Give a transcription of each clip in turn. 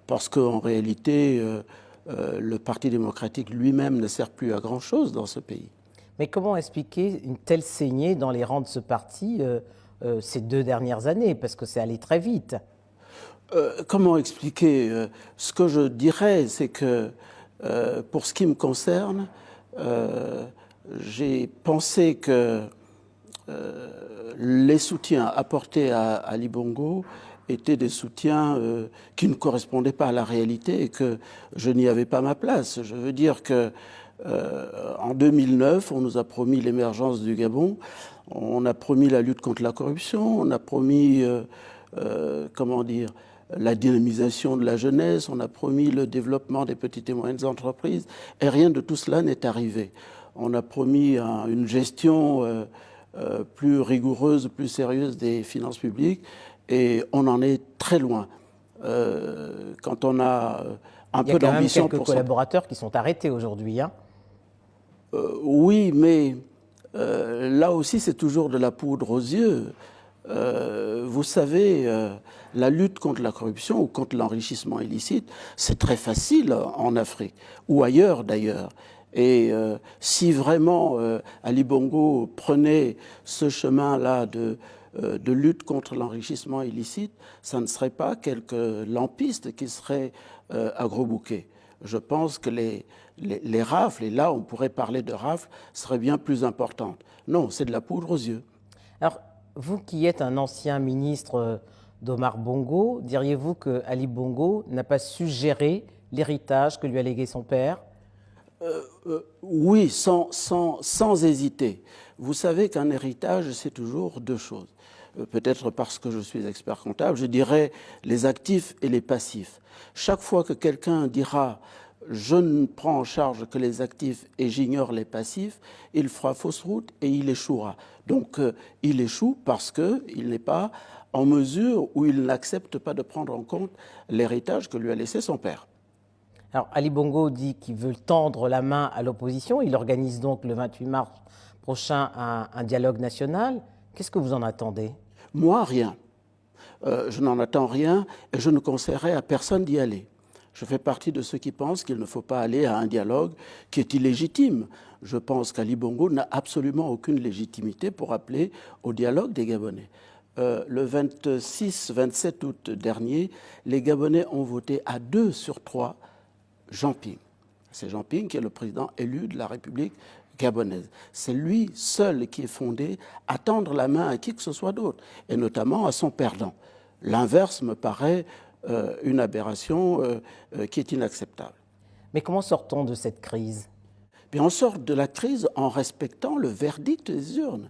parce qu'en réalité, le Parti démocratique lui-même ne sert plus à grand-chose dans ce pays. Mais comment expliquer une telle saignée dans les rangs de ce parti ces 2 dernières années? Parce que c'est allé très vite. Comment expliquer? Ce que je dirais, c'est que pour ce qui me concerne, j'ai pensé que les soutiens apportés à Ali Bongo étaient des soutiens qui ne correspondaient pas à la réalité et que je n'y avais pas ma place. Je veux dire que en 2009, on nous a promis l'émergence du Gabon, on a promis la lutte contre la corruption, on a promis, comment dire, la dynamisation de la jeunesse, on a promis le développement des petites et moyennes entreprises, et rien de tout cela n'est arrivé. On a promis une gestion plus rigoureuse, plus sérieuse des finances publiques, et on en est très loin. Quand on a un peu d'ambition pour... Il y a quand même quelques collaborateurs qui sont arrêtés aujourd'hui, hein. Oui, mais là aussi, c'est toujours de la poudre aux yeux. Vous savez, la lutte contre la corruption ou contre l'enrichissement illicite, c'est très facile en Afrique, ou ailleurs d'ailleurs. Et si vraiment Ali Bongo prenait ce chemin-là de lutte contre l'enrichissement illicite, ça ne serait pas quelques lampistes qui seraient agrobouqués. Je pense que les rafles, et là on pourrait parler de rafles, seraient bien plus importantes. Non, c'est de la poudre aux yeux. Alors, vous qui êtes un ancien ministre d'Omar Bongo, diriez-vous que Ali Bongo n'a pas su gérer l'héritage que lui a légué son père? Oui, sans hésiter. Vous savez qu'un héritage, c'est toujours deux choses. Peut-être parce que je suis expert comptable, je dirais les actifs et les passifs. Chaque fois que quelqu'un dira « je ne prends en charge que les actifs et j'ignore les passifs », il fera fausse route et il échouera. Donc il échoue parce qu'il n'est pas en mesure ou il n'accepte pas de prendre en compte l'héritage que lui a laissé son père. Alors, Ali Bongo dit qu'il veut tendre la main à l'opposition. Il organise donc le 28 mars prochain un dialogue national. Qu'est-ce que vous en attendez? Moi, rien. Je n'en attends rien et je ne conseillerais à personne d'y aller. Je fais partie de ceux qui pensent qu'il ne faut pas aller à un dialogue qui est illégitime. Je pense qu'Ali Bongo n'a absolument aucune légitimité pour appeler au dialogue des Gabonais. Le 26-27 août dernier, les Gabonais ont voté à 2 sur 3 Jean Ping. C'est Jean Ping qui est le président élu de la République gabonaise. C'est lui seul qui est fondé à tendre la main à qui que ce soit d'autre, et notamment à son perdant. L'inverse me paraît une aberration qui est inacceptable. Mais comment sort-on de cette crise? Bien, on sort de la crise en respectant le verdict des urnes.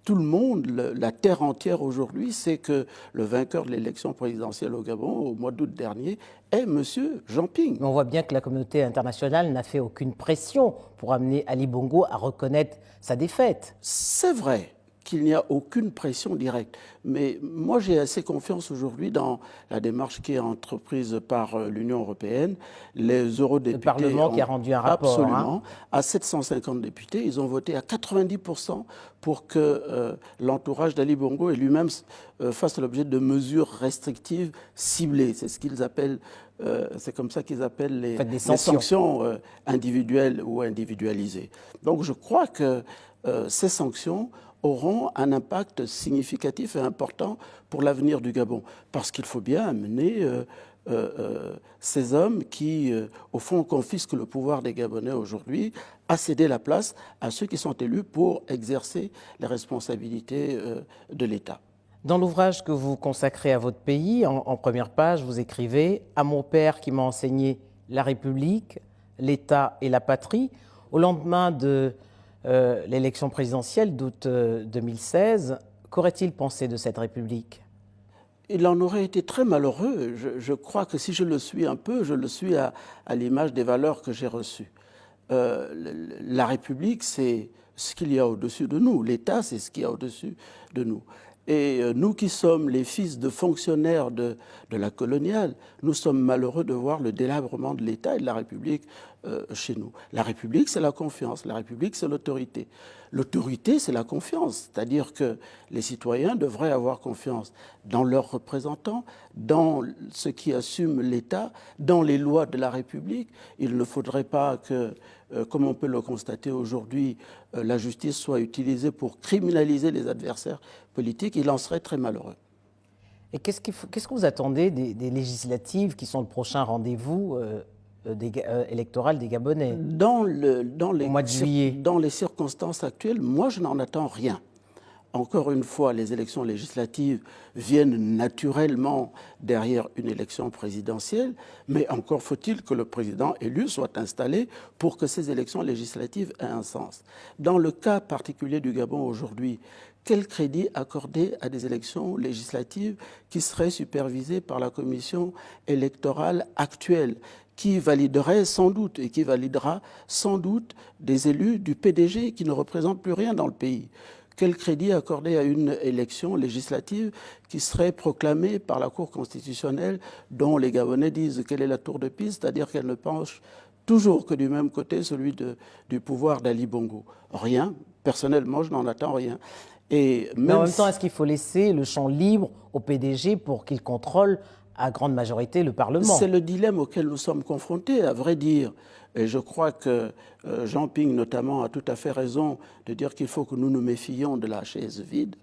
Tout le monde, la terre entière aujourd'hui, sait que le vainqueur de l'élection présidentielle au Gabon, au mois d'août dernier, est M. Jean Ping. Mais on voit bien que la communauté internationale n'a fait aucune pression pour amener Ali Bongo à reconnaître sa défaite. C'est vrai qu'il n'y a aucune pression directe. Mais moi, j'ai assez confiance aujourd'hui dans la démarche qui est entreprise par l'Union européenne. Les eurodéputés... Le Parlement qui a rendu un rapport. Absolument. À 750 députés, ils ont voté à 90% pour que l'entourage d'Ali Bongo et lui-même fasse l'objet de mesures restrictives ciblées. C'est ce qu'ils appellent... c'est comme ça qu'ils appellent les sanctions individuelles ou individualisées. Donc je crois que ces sanctions auront un impact significatif et important pour l'avenir du Gabon. Parce qu'il faut bien amener ces hommes qui, au fond, confisquent le pouvoir des Gabonais aujourd'hui, à céder la place à ceux qui sont élus pour exercer les responsabilités de l'État. Dans l'ouvrage que vous consacrez à votre pays, en première page, vous écrivez « À mon père qui m'a enseigné la République, l'État et la patrie », au lendemain de l'élection présidentielle d'août 2016, qu'aurait-il pensé de cette République? Il en aurait été très malheureux. Je crois que si je le suis un peu, je le suis à l'image des valeurs que j'ai reçues. La République, c'est ce qu'il y a au-dessus de nous. L'État, c'est ce qu'il y a au-dessus de nous. Et nous qui sommes les fils de fonctionnaires de la coloniale, nous sommes malheureux de voir le délabrement de l'État et de la République chez nous. La République, c'est la confiance. La République, c'est l'autorité. l'autorité, c'est la confiance. C'est-à-dire que les citoyens devraient avoir confiance dans leurs représentants, dans ce qui assume l'État, dans les lois de la République. Il ne faudrait pas que, comme on peut le constater aujourd'hui, la justice soit utilisée pour criminaliser les adversaires politiques. Il en serait très malheureux. Et qu'est-ce que vous attendez des législatives qui sont le prochain rendez-vous électoral des Gabonais au mois de juillet? Dans les circonstances actuelles, moi, je n'en attends rien. Encore une fois, les élections législatives viennent naturellement derrière une élection présidentielle, mais encore faut-il que le président élu soit installé pour que ces élections législatives aient un sens. Dans le cas particulier du Gabon aujourd'hui, quel crédit accorder à des élections législatives qui seraient supervisées par la commission électorale actuelle, qui validerait sans doute et qui validera sans doute des élus du PDG qui ne représentent plus rien dans le pays? Quel crédit accorder à une élection législative qui serait proclamée par la Cour constitutionnelle, dont les Gabonais disent qu'elle est la tour de Pise, c'est-à-dire qu'elle ne penche toujours que du même côté, celui du pouvoir d'Ali Bongo? Rien. Personnellement, je n'en attends rien. Mais en même temps, est-ce qu'il faut laisser le champ libre au PDG pour qu'il contrôle à grande majorité le Parlement? C'est le dilemme auquel nous sommes confrontés, à vrai dire. Et je crois que Jean Ping, notamment, a tout à fait raison de dire qu'il faut que nous nous méfions de la chaise vide.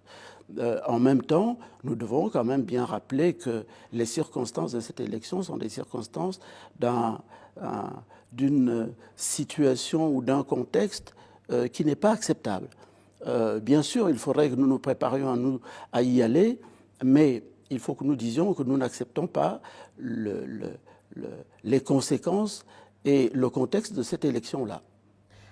En même temps, nous devons quand même bien rappeler que les circonstances de cette élection sont des circonstances d'une situation ou d'un contexte qui n'est pas acceptable. Bien sûr, il faudrait que nous nous préparions à y aller, mais il faut que nous disions que nous n'acceptons pas les conséquences et le contexte de cette élection-là.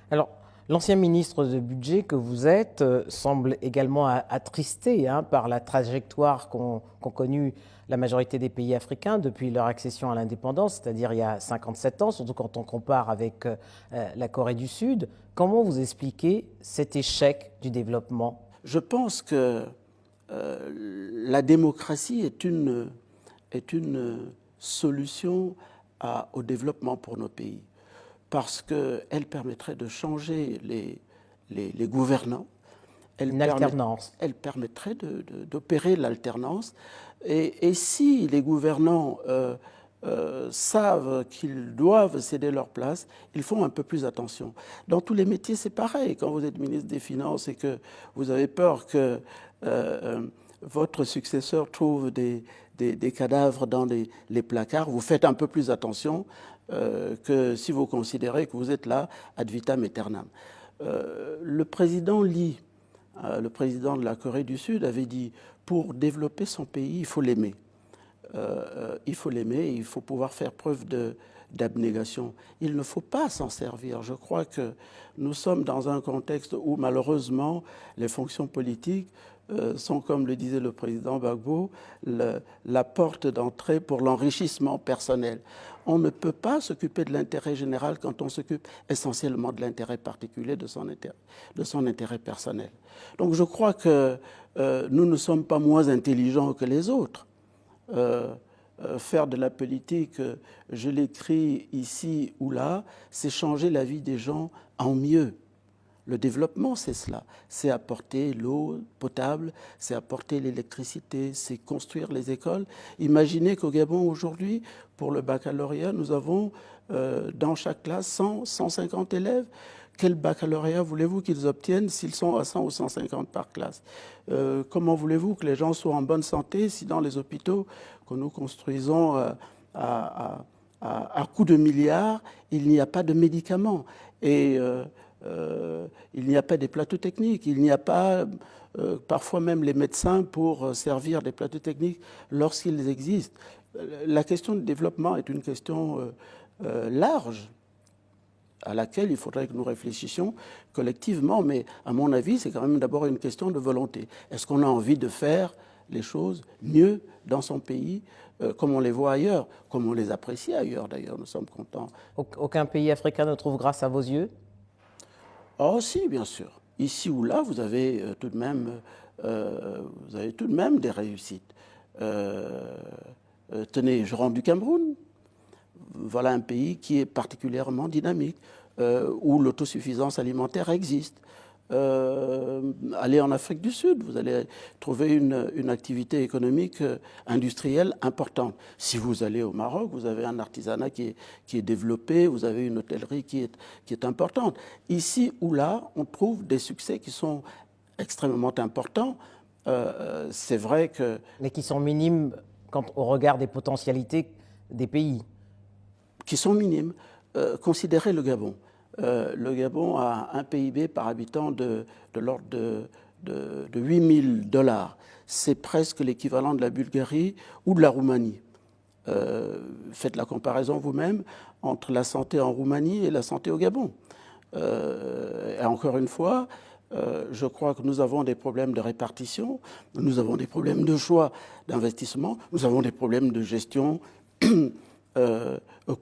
Alors, l'ancien ministre du Budget que vous êtes semble également attristé par la trajectoire qu'ont connue la majorité des pays africains depuis leur accession à l'indépendance, c'est-à-dire il y a 57 ans, surtout quand on compare avec la Corée du Sud. Comment vous expliquez cet échec du développement? Je pense que la démocratie est une solution au développement pour nos pays, parce qu'elle permettrait de changer les gouvernants. Alternance. Elle permettrait d'opérer l'alternance. Et si les gouvernants savent qu'ils doivent céder leur place, ils font un peu plus attention. Dans tous les métiers, c'est pareil. Quand vous êtes ministre des Finances et que vous avez peur que votre successeur trouve des cadavres dans les placards, vous faites un peu plus attention que si vous considérez que vous êtes là ad vitam aeternam. Le président Lee, le président de la Corée du Sud, avait dit « pour développer son pays, il faut l'aimer ». Il faut l'aimer, il faut pouvoir faire preuve d'abnégation. Il ne faut pas s'en servir. Je crois que nous sommes dans un contexte où malheureusement les fonctions politiques sont, comme le disait le président Gbagbo, la porte d'entrée pour l'enrichissement personnel. On ne peut pas s'occuper de l'intérêt général quand on s'occupe essentiellement de l'intérêt particulier, de son intérêt personnel. Donc je crois que nous ne sommes pas moins intelligents que les autres. Faire de la politique, je l'écris ici ou là, c'est changer la vie des gens en mieux. Le développement, c'est cela. C'est apporter l'eau potable, c'est apporter l'électricité, c'est construire les écoles. Imaginez qu'au Gabon, aujourd'hui, pour le baccalauréat, nous avons dans chaque classe 100, 150 élèves. Quel baccalauréat voulez-vous qu'ils obtiennent s'ils sont à 100 ou 150 par classe? Comment voulez-vous que les gens soient en bonne santé si dans les hôpitaux que nous construisons à coups de milliards, il n'y a pas de médicaments et il n'y a pas des plateaux techniques, il n'y a pas parfois même les médecins pour servir des plateaux techniques lorsqu'ils existent. La question du développement est une question large à laquelle il faudrait que nous réfléchissions collectivement, mais à mon avis, c'est quand même d'abord une question de volonté. Est-ce qu'on a envie de faire les choses mieux dans son pays, comme on les voit ailleurs, comme on les apprécie ailleurs d'ailleurs, nous sommes contents. Aucun pays africain ne trouve grâce à vos yeux? Oh si, bien sûr. Ici ou là, vous avez tout de même des réussites. Tenez, je rentre du Cameroun. Voilà un pays qui est particulièrement dynamique, où l'autosuffisance alimentaire existe. allez en Afrique du Sud, vous allez trouver une activité économique industrielle importante. Si vous allez au Maroc, vous avez un artisanat qui est développé, vous avez une hôtellerie qui est importante. Ici ou là, on trouve des succès qui sont extrêmement importants. C'est vrai que... Mais qui sont minimes au regard des potentialités des pays. Qui sont minimes. Considérez le Gabon. Le Gabon a un PIB par habitant de l'ordre de 8 000 $. C'est presque l'équivalent de la Bulgarie ou de la Roumanie. Faites la comparaison vous-même entre la santé en Roumanie et la santé au Gabon. Et encore une fois, je crois que nous avons des problèmes de répartition, nous avons des problèmes de choix d'investissement, nous avons des problèmes de gestion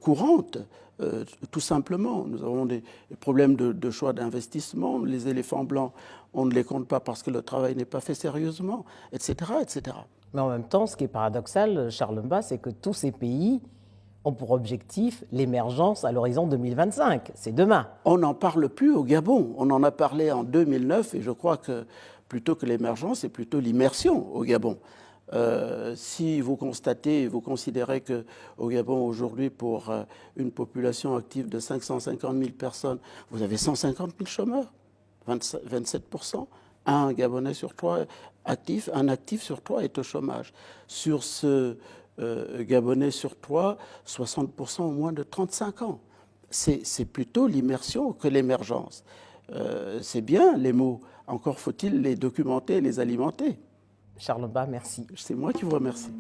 courante. Tout simplement, nous avons des problèmes de choix d'investissement. Les éléphants blancs, on ne les compte pas parce que le travail n'est pas fait sérieusement, etc., etc. Mais en même temps, ce qui est paradoxal, Charles Mbah, c'est que tous ces pays ont pour objectif l'émergence à l'horizon 2025. C'est demain. On n'en parle plus au Gabon. On en a parlé en 2009 et je crois que plutôt que l'émergence, c'est plutôt l'immersion au Gabon. Si vous constatez, vous considérez qu'au Gabon aujourd'hui, pour une population active de 550 000 personnes, vous avez 150 000 chômeurs, 27%. Un Gabonais sur trois actif, un actif sur trois est au chômage. Sur ce Gabonais sur trois, 60% ont moins de 35 ans. C'est plutôt l'immersion que l'émergence. C'est bien les mots, encore faut-il les documenter et les alimenter. Charles Mbah, merci. C'est moi qui vous remercie.